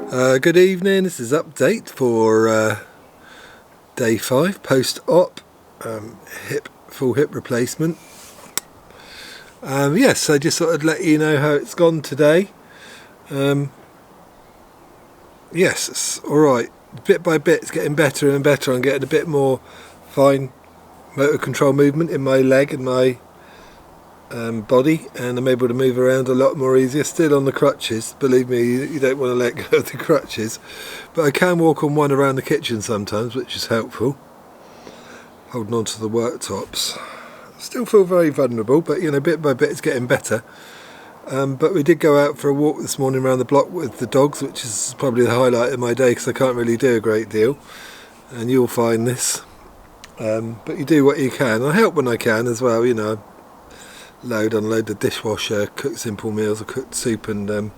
Good evening, this is update for day 5 post-op full hip replacement. Yes, I just thought I'd let you know how it's gone today. Yes, it's alright, bit by bit it's getting better and better. I'm getting a bit more fine motor control movement in my leg and my body, and I'm able to move around a lot more easier. Still on the crutches, believe me, you don't want to let go of the crutches, but I can walk on one around the kitchen sometimes, which is helpful, holding on to the worktops. Still feel very vulnerable, but you know, bit by bit it's getting better. But we did go out for a walk this morning around the block with the dogs, which is probably the highlight of my day because I can't really do a great deal, and you'll find this. But you do what you can. I help when I can as well, you know. Unload the dishwasher, cook simple meals. I cooked soup and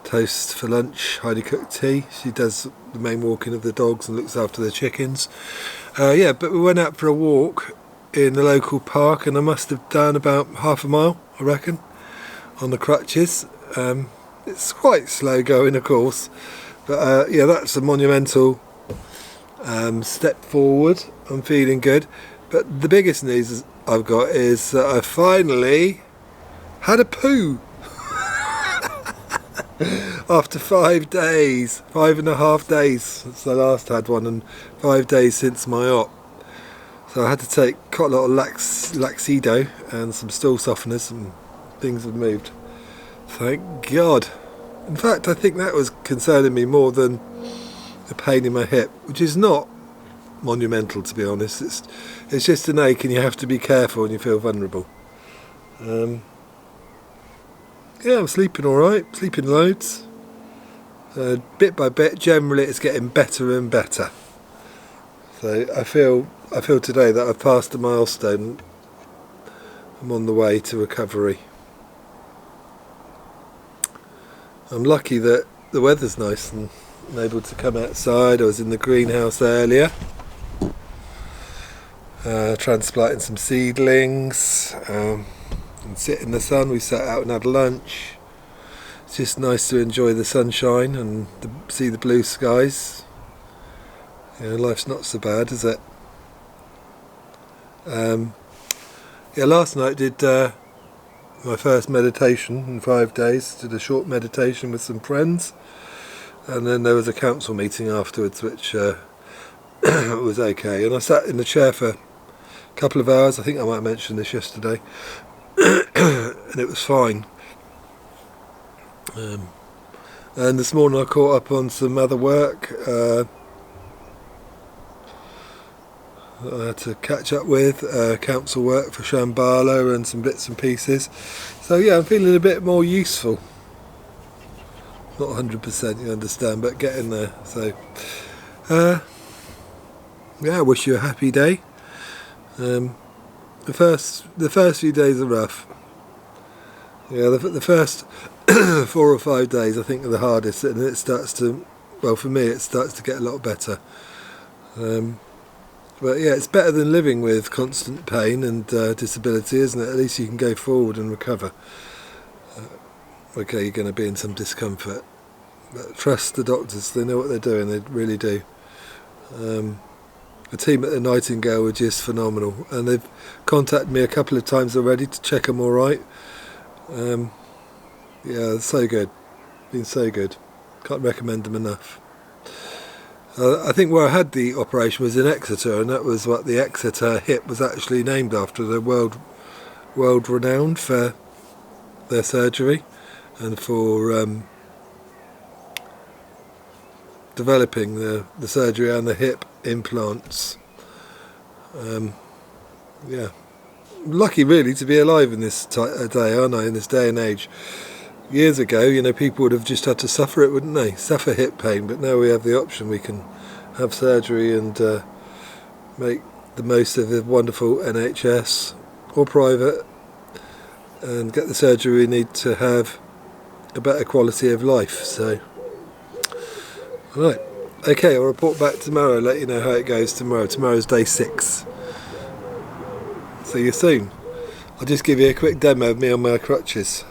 toast for lunch. Heidi cooked tea. She does the main walking of the dogs and looks after the chickens. Yeah, but we went out for a walk in the local park, and I must have done about half a mile, I reckon, on the crutches. It's quite slow going, of course, but yeah, that's a monumental step forward. I'm feeling good, but the biggest news I've got is that I finally had a poo after 5 days, 5.5 days since I last had one, and 5 days since my op. So I had to take quite a lot of Laxido and some stool softeners, and things have moved. Thank God. In fact, I think that was concerning me more than the pain in my hip, which is not monumental, to be honest. It's just an ache, and you have to be careful when you feel vulnerable. Yeah, I'm sleeping alright, sleeping loads. Bit by bit, generally it's getting better and better. So I feel today that I've passed a milestone. I'm on the way to recovery. I'm lucky that the weather's nice and I'm able to come outside. I was in the greenhouse earlier, transplanting some seedlings, and sit in the sun. We sat out and had lunch. It's just nice to enjoy the sunshine and see the blue skies. You know, life's not so bad, is it? Yeah, last night did my first meditation in 5 days. Did a short meditation with some friends, and then there was a council meeting afterwards, which was okay. And I sat in the chair for a couple of hours. I think I might have mentioned this yesterday, and it was fine. And this morning I caught up on some other work I had to catch up with, council work for Shambhala and some bits and pieces. So yeah, I'm feeling a bit more useful. Not 100%, you understand, but getting there. So yeah, I wish you a happy day. The first few days are rough. Yeah, the first 4 or 5 days I think are the hardest, and it starts to, well, for me it starts to get a lot better. But yeah, it's better than living with constant pain and disability, isn't it? At least you can go forward and recover. Okay, you're going to be in some discomfort, but trust the doctors, they know what they're doing, they really do. The team at the Nightingale were just phenomenal, and they've contacted me a couple of times already to check I'm alright. Yeah, so good, been so good, can't recommend them enough. I think where I had the operation was in Exeter, and that was what the Exeter hip was actually named after. They're world renowned for their surgery and for developing the surgery and the hip implants. Yeah, lucky really to be alive in this day, aren't I? In this day and age. Years ago, you know, people would have just had to suffer it, wouldn't they? Suffer hip pain, but now we have the option. We can have surgery and make the most of the wonderful NHS or private, and get the surgery we need to have a better quality of life. So, right, okay, I'll report back tomorrow, let you know how it goes tomorrow. Tomorrow's day 6. See you soon. I'll just give you a quick demo of me on my crutches.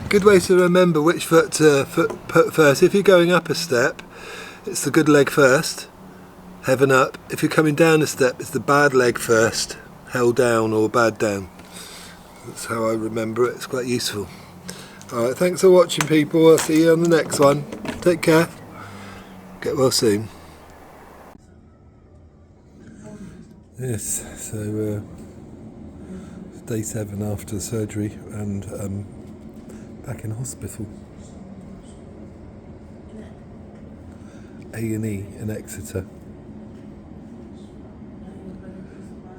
Good way to remember which foot to put first. If you're going up a step, it's the good leg first, heaven up. If you're coming down a step, it's the bad leg first, held down or bad down. That's how I remember it. It's quite useful. Alright, thanks for watching, people. I'll see you on the next one. Take care. Get well soon. Yes, so it's day 7 after the surgery and back in hospital. A&E in Exeter.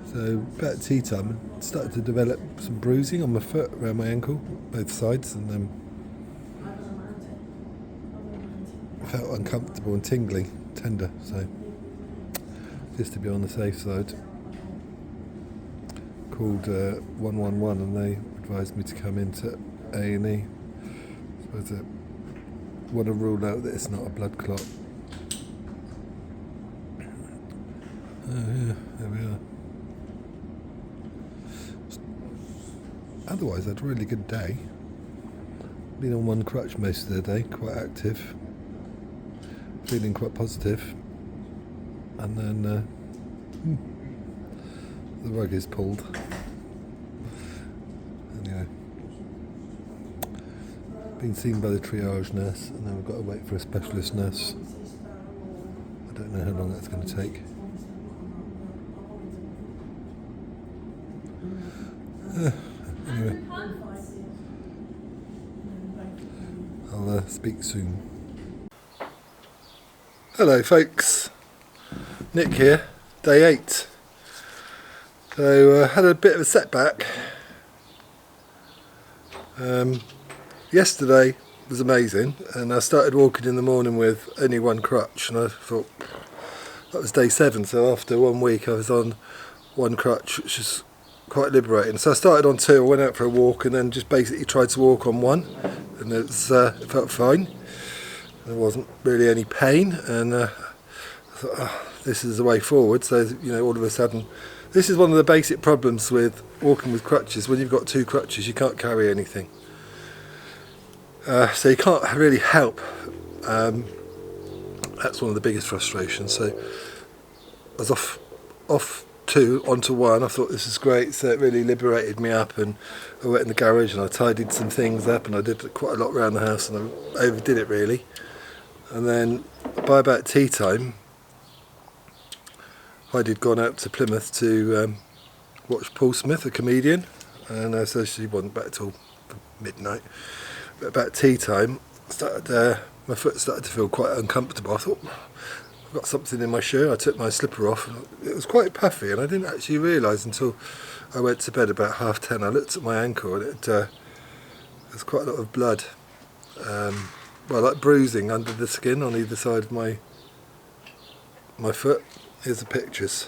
So about tea time, I started to develop some bruising on my foot, around my ankle, both sides, and I felt uncomfortable and tingly, tender, so just to be on the safe side, called 111 and they advised me to come into A&E. I suppose I want to rule out that it's not a blood clot. Oh yeah, there we are. Otherwise, I had a really good day. Been on one crutch most of the day, quite active, feeling quite positive. And then the rug is pulled. Anyway, been seen by the triage nurse, and now we've got to wait for a specialist nurse. I don't know how long that's going to take. Anyway, I'll speak soon. Hello folks, Nick here, day 8. So had a bit of a setback. Yesterday was amazing, and I started walking in the morning with only one crutch, and I thought that was day 7, so after 1 week I was on one crutch, which is quite liberating. So I started on 2, I went out for a walk and then just basically tried to walk on 1, and it felt fine. There wasn't really any pain, and I thought, oh, this is the way forward. So, you know, all of a sudden, this is one of the basic problems with walking with crutches. When you've got 2 crutches, you can't carry anything. So you can't really help. That's one of the biggest frustrations. So I was off 2 onto 1. I thought this is great, so it really liberated me up, and I went in the garage and I tidied some things up, and I did quite a lot around the house, and I overdid it really. And then by about tea time, I'd gone out to Plymouth to watch Paul Smith, a comedian, and so she wasn't back till midnight. But about tea time, my foot started to feel quite uncomfortable. I thought, I've got something in my shoe. I took my slipper off, and it was quite puffy, and I didn't actually realise until I went to bed about 10:30. I looked at my ankle, and there's quite a lot of blood. Well, like bruising under the skin on either side of my foot. Here's the pictures.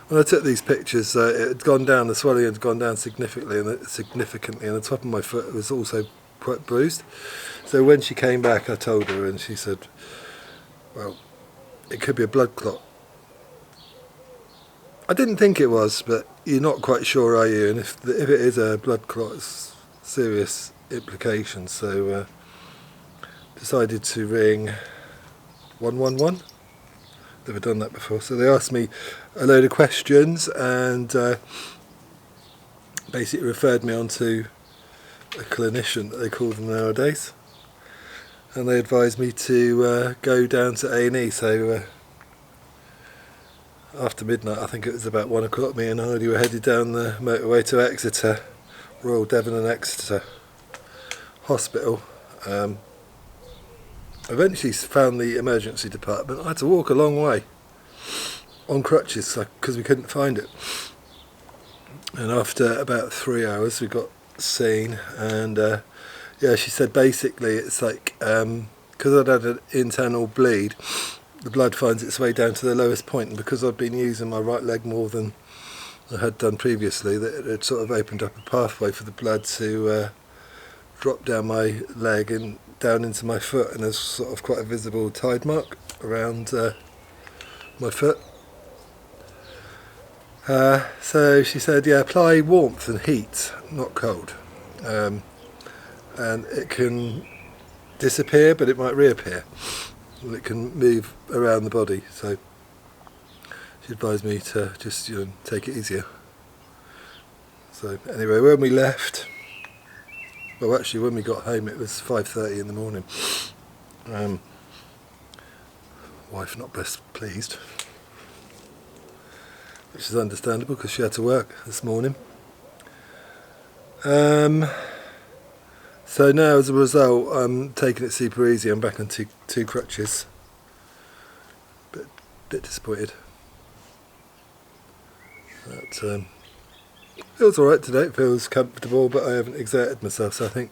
When I took these pictures, it had gone down, the swelling had gone down significantly, and the top of my foot was also quite bruised. So when she came back, I told her, and she said, well, it could be a blood clot. I didn't think it was, but you're not quite sure, are you? And if it is a blood clot, it's serious implications. So decided to ring 111. Never done that before. So they asked me a load of questions, and basically referred me on to a clinician that they call them nowadays, and they advised me to go down to A&E. So after midnight, I think it was about 1 o'clock, me and Heidi were headed down the motorway to Exeter, Royal Devon Exeter Hospital. Eventually found the emergency department. I had to walk a long way on crutches because we couldn't find it. And after about 3 hours, we got seen, and yeah, she said basically it's like because I'd had an internal bleed, the blood finds its way down to the lowest point, and because I've been using my right leg more than I had done previously, that it had sort of opened up a pathway for the blood to drop down my leg and down into my foot, and there's sort of quite a visible tide mark around my foot. So she said, yeah, apply warmth and heat, not cold, and it can disappear, but it might reappear, and it can move around the body. So she advised me to just take it easier. So anyway, when we left, well, actually when we got home it was 5:30 in the morning. Wife not best pleased, which is understandable because she had to work this morning. So now as a result I'm taking it super easy. I'm back on two crutches. Bit disappointed. But feels alright today, it feels comfortable, but I haven't exerted myself, so I think,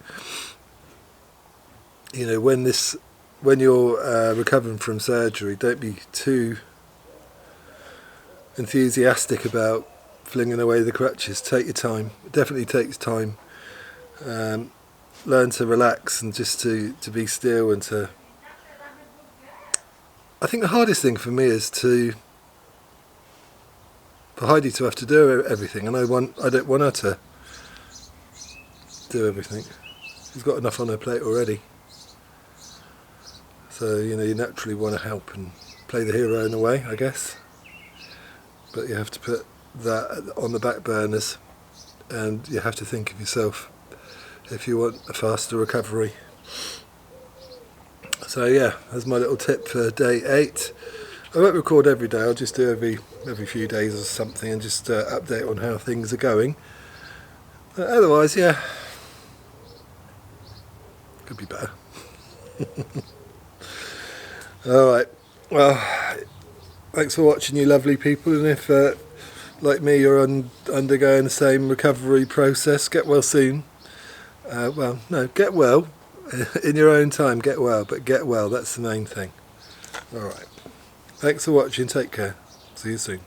when you're recovering from surgery, don't be too enthusiastic about flinging away the crutches. Take your time. It definitely takes time. Learn to relax and just to be still, and I think the hardest thing for me is for Heidi to have to do everything, and I don't want her to do everything. She's got enough on her plate already. So you naturally want to help and play the hero in a way, I guess. But you have to put that on the back burners, and you have to think of yourself if you want a faster recovery. So yeah, that's my little tip for day 8. I won't record every day, I'll just do every few days or something, and just update on how things are going. But otherwise, yeah, could be better. Alright, well, thanks for watching, you lovely people, and if like me you're undergoing the same recovery process, get well soon. Get well in your own time, get well, but get well, that's the main thing. Alright, thanks for watching, take care, see you soon.